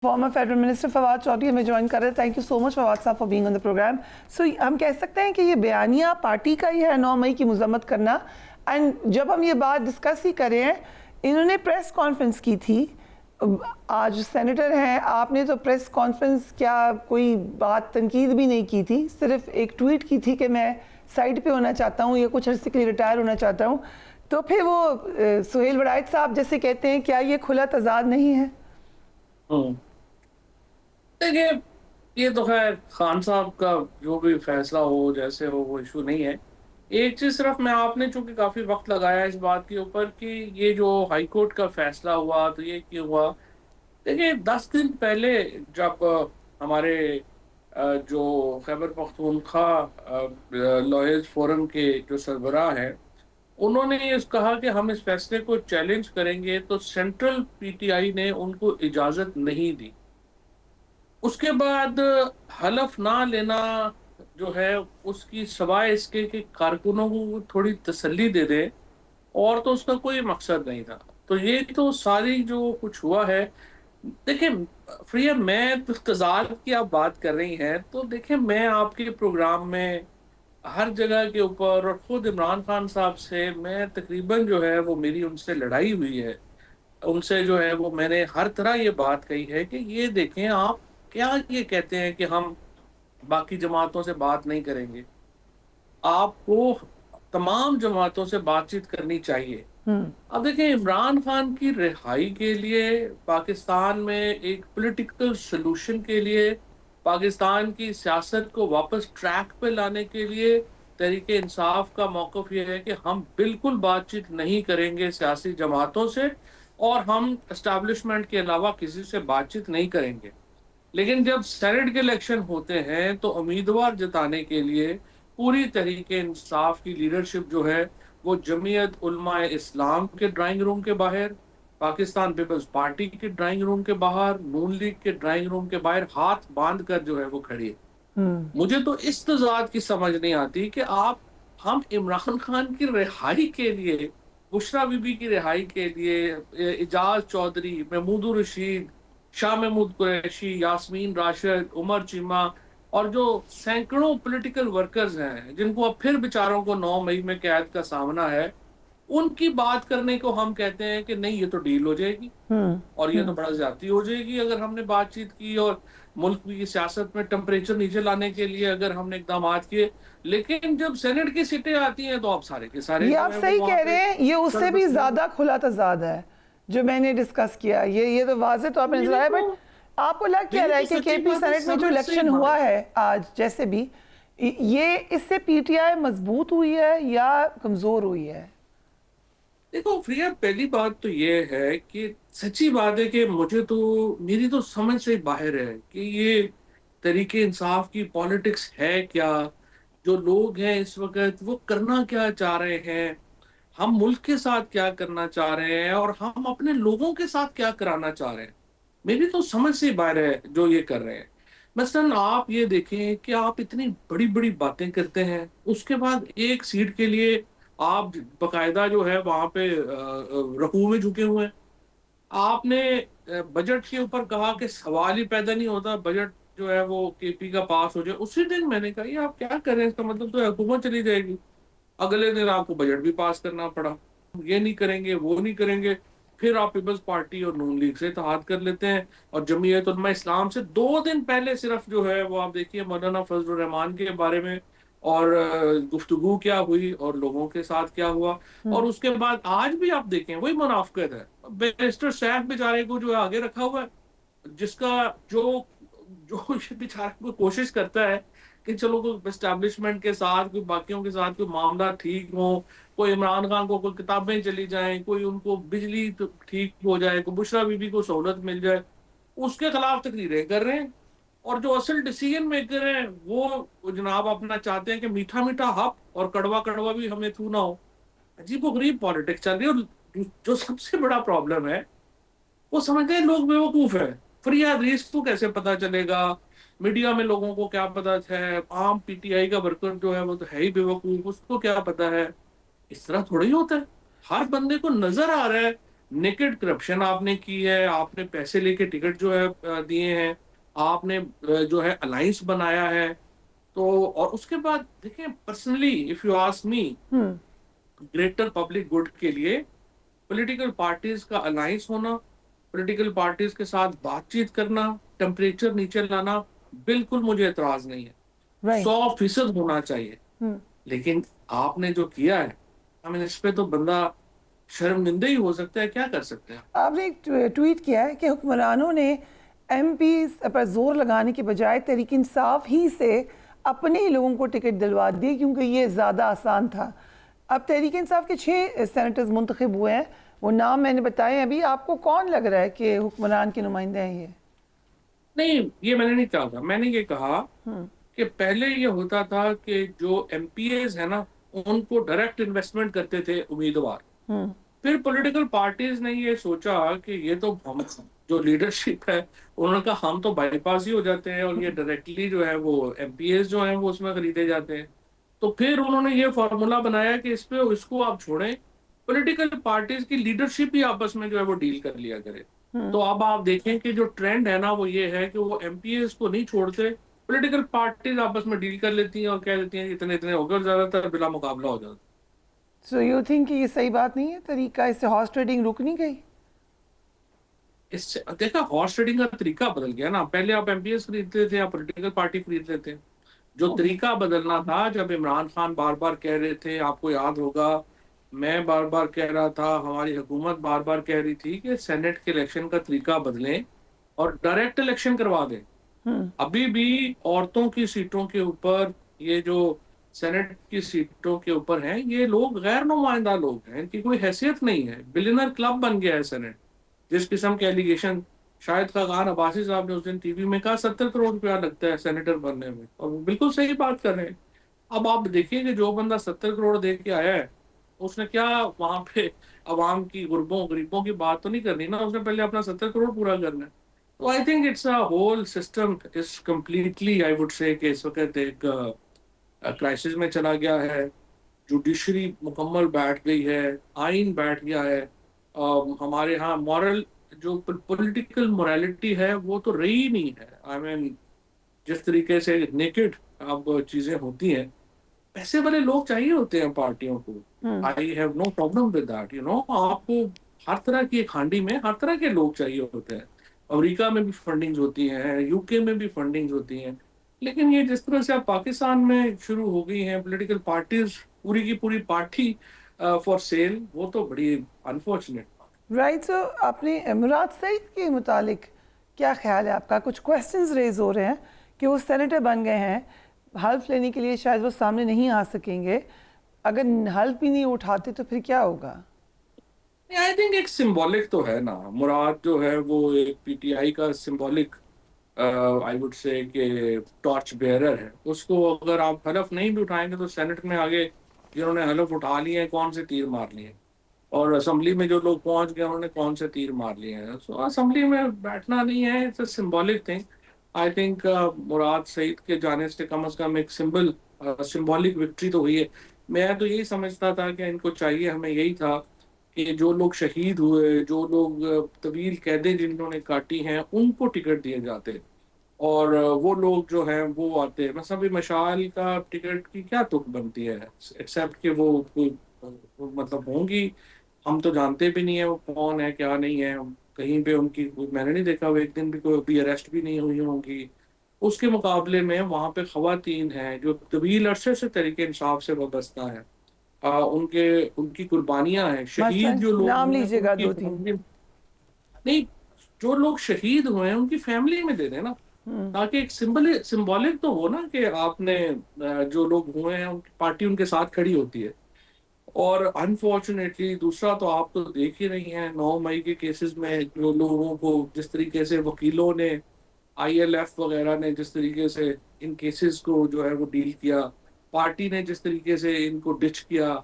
Farmer federal minister Fawad Chaudhry हमें join कर रहे हैं। Thank you so much Fawad sahab for being on the program. So हम कह सकते हैं कि ये बयानिया पार्टी का ही है 9 मई की मजम्मत करना। एंड जब हम ये बात डिस्कस ही कर रहे हैं, इन्होंने प्रेस कॉन्फ्रेंस की थी, आज सेनेटर हैं, आपने तो प्रेस कॉन्फ्रेंस क्या कोई बात तनकीद भी नहीं की थी, सिर्फ एक ट्वीट की थी कि मैं साइड पे होना चाहता हूँ या कुछ अर्से के लिए रिटायर होना चाहता हूँ। तो फिर वो सुहेल वड़ाइच साहब जैसे कहते हैं, क्या ये खुला तजाद नहीं है? देखिए, ये तो खैर खान साहब का जो भी फैसला हो, जैसे हो, वो इशू नहीं है। एक चीज सिर्फ मैं, आपने चूंकि काफी वक्त लगाया इस बात के ऊपर कि ये जो हाई कोर्ट का फैसला हुआ तो ये क्यों हुआ। देखिए, 10 दिन पहले जब हमारे जो खैबर पख्तूनख्वा लॉयर्स फोरम के जो सरबराह हैं, उन्होंने ये कहा कि हम इस फैसले को चैलेंज करेंगे, तो सेंट्रल पीटीआई ने उनको इजाजत नहीं दी। उसके बाद हलफ ना लेना जो है, उसकी सवाए इसके कि कारकुनों को थोड़ी तसल्ली दे दे, और तो उसका कोई मकसद नहीं था। तो ये तो सारी जो कुछ हुआ है। देखिए प्रिया, मैं तजाद की आप बात कर रही हैं, तो देखिए मैं आपके प्रोग्राम में हर जगह के ऊपर, और खुद इमरान खान साहब से मैं तकरीबन जो है वो मेरी उनसे लड़ाई हुई है। उनसे जो है वो मैंने हर तरह ये बात कही है कि ये देखें आप, क्या ये कहते हैं कि हम बाकी जमातों से बात नहीं करेंगे। आपको तमाम जमातों से बातचीत करनी चाहिए। अब देखें, इमरान खान की रिहाई के लिए, पाकिस्तान में एक पॉलिटिकल सलूशन के लिए, पाकिस्तान की सियासत को वापस ट्रैक पे लाने के लिए तहरीक इंसाफ का मौक़िफ़ ये है कि हम बिल्कुल बातचीत नहीं करेंगे सियासी जमातों से, और हम एस्टैब्लिशमेंट के अलावा किसी से बातचीत नहीं करेंगे। लेकिन जब सेनेट के इलेक्शन होते हैं तो उम्मीदवार जिताने के लिए पूरी तरीके इंसाफ की लीडरशिप जो है वो जमीयत उलमा इस्लाम के ड्राइंग रूम के बाहर, पाकिस्तान पीपल्स पार्टी के ड्राइंग रूम के बाहर, नून लीग के ड्राइंग रूम के बाहर हाथ बांध कर जो है वो खड़ी है। मुझे तो इस तजाद की समझ नहीं आती कि आप, हम इमरान खान की रिहाई के लिए, बुशरा बीबी की रिहाई के लिए, इजाज चौधरी, महमूद रशीद, शाह महमूद कुरैशी, यास्मीन राशिद, उमर चीमा, और जो सैकड़ों पॉलिटिकल वर्कर्स हैं जिनको अब फिर बेचारों को 9 मई में कैद का सामना है, उनकी बात करने को हम कहते हैं कि नहीं, ये तो डील हो जाएगी और ये तो बड़ा ज्यादती हो जाएगी अगर हमने बातचीत की, और मुल्क की सियासत में टेम्परेचर नीचे लाने के लिए अगर हमने इकदाम किए। लेकिन जब सेनेट की सीटें आती हैं तो आप सारे के सारे ये जो आप है वो सही वहां कह पे रहे हैं, ये उससे भी ज्यादा खुला तजाद है जो मैंने डिस्कस किया। ये तो वाजे तो आपने नजर आया। बट आपको लग क्या मेरी रहा है तो कि सच्ची केपी बात है, सेनेट में जो समझ से ही इलेक्शन हुआ बाहर। है आज, जैसे भी ये इससे पीटीआई मजबूत हुई है या कमजोर हुई है? देखो प्रिया, पहली बात तो ये है कि सच्ची बात है कि मुझे तो, मेरी तो समझ से बाहर है कि ये तरीके इंसाफ की पॉलिटिक्स है क्या, जो लोग हैं इस वक्त वो करना क्या चाह रहे हैं, हम मुल्क के साथ क्या करना चाह रहे हैं, और हम अपने लोगों के साथ क्या कराना चाह रहे हैं। मेरी तो समझ से बाहर है जो ये कर रहे हैं। मसलन आप ये देखें कि आप इतनी बड़ी बड़ी बातें करते हैं, उसके बाद एक सीट के लिए आप बकायदा जो है वहां पे रकू में झुके हुए हैं। आपने बजट के ऊपर कहा कि सवाल ही पैदा नहीं होता बजट जो है वो केपी का पास हो जाए। उसी दिन मैंने कहा ये आप क्या कर रहे हैं, इसका मतलब तो हुकूमत चली जाएगी। अगले दिन आपको बजट भी पास करना पड़ा, ये नहीं करेंगे वो नहीं करेंगे। फिर आप पीपल्स पार्टी और नून लीग से इत्तेहाद कर लेते हैं, और जमीयत उलमा इस्लाम से 2 दिन पहले सिर्फ जो है वो आप देखिए मौलाना फजल रहमान के बारे में और गुफ्तगू क्या हुई और लोगों के साथ क्या हुआ। और उसके बाद आज भी आप देखें वही मुनाफिकत है। बैरिस्टर सैफ बेचारे को जो है आगे रखा हुआ है, जिसका जो जो बेचारा को कोशिश करता है कि चलो कोई एस्टैब्लिशमेंट के साथ, कोई बाकियों के साथ कोई मामला ठीक हो, कोई इमरान खान को कोई किताबें चली जाएं, कोई उनको बिजली तो ठीक हो जाए, कोई बुशरा बीबी को सहूलत मिल जाए, उसके खिलाफ तकरीरें कर रहे हैं। और जो असल डिसीजन मेकर हैं वो जनाब अपना चाहते हैं कि मीठा मीठा हक और कड़वा कड़वा भी हमें थू ना हो। अजीब गरीब पॉलिटिक्स चल रही है। और जो सबसे बड़ा प्रॉब्लम है, वो समझते हैं लोग बेवकूफ है। फरियाद रीस को कैसे पता चलेगा, मीडिया में लोगों को क्या पता है, आम पीटीआई का वर्कर जो है वो तो है ही बेवकूफ, उसको क्या पता है। इस तरह थोड़ा ही होता है। हर बंदे को नजर आ रहा है नेकेड करप्शन आपने की है, आपने पैसे लेके टिकट जो है दिए हैं, आपने जो है अलायंस बनाया है। तो और उसके बाद देखिए, personally if you ask me, greater public good के लिए पॉलिटिकल पार्टीज का अलायंस होना, पॉलिटिकल पार्टीज के साथ बातचीत करना, टेम्परेचर नीचे लाना, बिल्कुल मुझे एतराज नहीं है, राइट। 100% होना चाहिए। लेकिन आपने जो किया है, हमें इस पे तो बंदा शर्मिंदा ही हो सकता है, क्या कर सकते हैं। आपने एक ट्वीट किया है कि हुक्मरानों ने एमपी पर जोर लगाने के बजाय तहरीक इंसाफ ही से अपने ही लोगों को टिकट दिलवा दी क्योंकि ये ज़्यादा आसान था। अब तहरीक इंसाफ के 6 सेनेटर्स मुंतखब हुए हैं, वो नाम मैंने बताए हैं अभी। आपको कौन लग रहा है कि हुक्मरान के नुमाइंदे हैं ये? नहीं, ये मैंने नहीं कहा था। मैंने ये कहा कि पहले ये होता था कि जो एमपीएज है ना, उनको डायरेक्ट इन्वेस्टमेंट करते थे उम्मीदवार। फिर पॉलिटिकल पार्टीज ने ये सोचा कि ये तो हम जो लीडरशिप है, उन्होंने कहा हम तो बाईपास ही हो जाते हैं और ये डायरेक्टली जो है वो एमपीएस जो है वो उसमें खरीदे जाते हैं। तो फिर उन्होंने ये फॉर्मूला बनाया कि इस पे इसको आप छोड़ें, पॉलिटिकल पार्टीज की लीडरशिप ही आपस में जो है वो डील कर लिया करे। तो अब आप देखें कि जो ट्रेंड है ना वो ये है कि वो एमपीएस को नहीं छोड़ते, पॉलिटिकल पार्टीज आपस में डील कर लेती हैं और कह देती हैं कि इतने इतने हो गए, और ज्यादातर बिला मुकाबला हो जाता है। सो यू थिंक कि ये सही बात नहीं है तरीका? इससे हॉर्स ट्रेडिंग रुक नहीं गई? इससे देखा, हॉर्स ट्रेडिंग का तरीका बदल गया ना। पहले आप एमपीएस खरीदते थे या पॉलिटिकल पार्टी खरीदते थे, जो तरीका बदलना था, जब इमरान खान बार बार कह रहे थे, आपको याद होगा, मैं बार बार कह रहा था, हमारी हुकूमत बार बार कह रही थी कि सेनेट के इलेक्शन का तरीका बदलें और डायरेक्ट इलेक्शन करवा दें। अभी भी औरतों की सीटों के ऊपर, ये जो सेनेट की सीटों के ऊपर हैं, ये लोग गैर नुमाइंदा लोग हैं, इनकी कोई हैसियत नहीं है। बिलियनर क्लब बन गया है सेनेट। जिस किस्म के एलिगेशन शाहिद खान अब्बासी साहब ने उस दिन टीवी में कहा, 70 करोड़ रुपया लगता है सेनेटर बनने में, और वो बिल्कुल सही बात कर रहे हैं। अब आप देखिए कि जो बंदा 70 करोड़ दे के आया है, उसने क्या वहां पे अवाम की, गुरबों गरीबों की बात तो नहीं करनी ना, उसने पहले अपना 70 करोड़ पूरा करना है। तो I think it's a whole system is completely, I would say, कि इस वक्त एक क्राइसिस में चला गया है। जुडिशरी मुकम्मल बैठ गई है, आइन बैठ गया है। हमारे यहाँ मॉरल, जो पॉलिटिकल मोरालिटी है, वो तो रही ही नहीं है। आई मीन, जिस तरीके से नेकेड अब चीजें होती हैं, पैसे वाले लोग चाहिए होते हैं पार्टियों को। I have no problem with that, you know. आपको हर तरह की, एक हांडी में हर तरह के लोग चाहिए होते हैं। अमेरिका में भी फंडिंग्स होती हैं, यूके में भी फंडिंग्स होती हैं। लेकिन ये जिस तरह से अब पाकिस्तान में शुरू हो गई हैं पॉलिटिकल पार्टीज, पूरी की पूरी पार्टी फॉर सेल, वो तो बड़ी अनफॉर्चुनेट। राइट। सो आपने मुराद सईद के मुतालिक क्या ख्याल है आपका? कुछ क्वेश्चंस रेज हो रहे हैं कि वो सेनेटर बन गए हैं, हल्फ लेने के लिए शायद वो सामने नहीं आ सकेंगे। अगर हल्फ भी नहीं उठाते तो फिर क्या होगा? आई थिंक एक सिंबॉलिक तो है ना, मुराद जो है वो एक पीटीआई का सिंबॉलिक, आई वुड से, कि टॉर्च बेयरर है। उसको अगर आप हलफ नहीं भी उठाएंगे तो सेनेट में आगे जिन्होंने हलफ उठा लिए हैं, कौन से तीर मार लिए हैं, और असेंबली में जो लोग पहुंच गए उन्होंने कौन से तीर मार लिए हैं। सो असेंबली में बैठना नहीं है, it's a symbolic thing. I think Murad Saeed के जाने से कम एक सिंबॉलिक विक्ट्री तो हुई है। मैं तो यही समझता था कि इनको चाहिए, हमें यही था कि जो लोग शहीद हुए, जो लोग तवील कैदें जिन्होंने काटी हैं, उनको टिकट दिए जाते, और वो लोग जो हैं वो आते। मतलब अभी मशाल का टिकट की क्या तुक बनती है, एक्सेप्ट कि वो कोई मतलब होंगी, हम तो जानते भी नहीं है वो कौन है, क्या नहीं है। कहीं पे उनकी मैंने नहीं देखा, वो एक दिन भी कोई भी अरेस्ट भी नहीं हुई होंगी। उसके मुकाबले में वहां पे खवातीन हैं जो तवील अरसे से तरीके इंसाफ से वाबस्ता है। उनके उनकी कुर्बानियां हैं, शहीद मसलन जो लोग नाम हुए हैं लीजिएगा उनकी 2-3। फैमिली, नहीं, जो लोग शहीद हुए हैं उनकी फैमिली में दे देना, ताकि एक सिंबॉलिक तो हो ना कि आपने जो लोग हुए हैं उनकी पार्टी उनके साथ खड़ी होती है। और अनफॉर्चुनेटली दूसरा तो आप तो देख ही रही हैं, 9 मई के केसेस में जो लोगों को जिस तरीके से वकीलों ने, आईएलएफ वगैरह ने जिस तरीके से इन केसेस को जो है वो डील किया, पार्टी ने जिस तरीके से इनको डिच किया,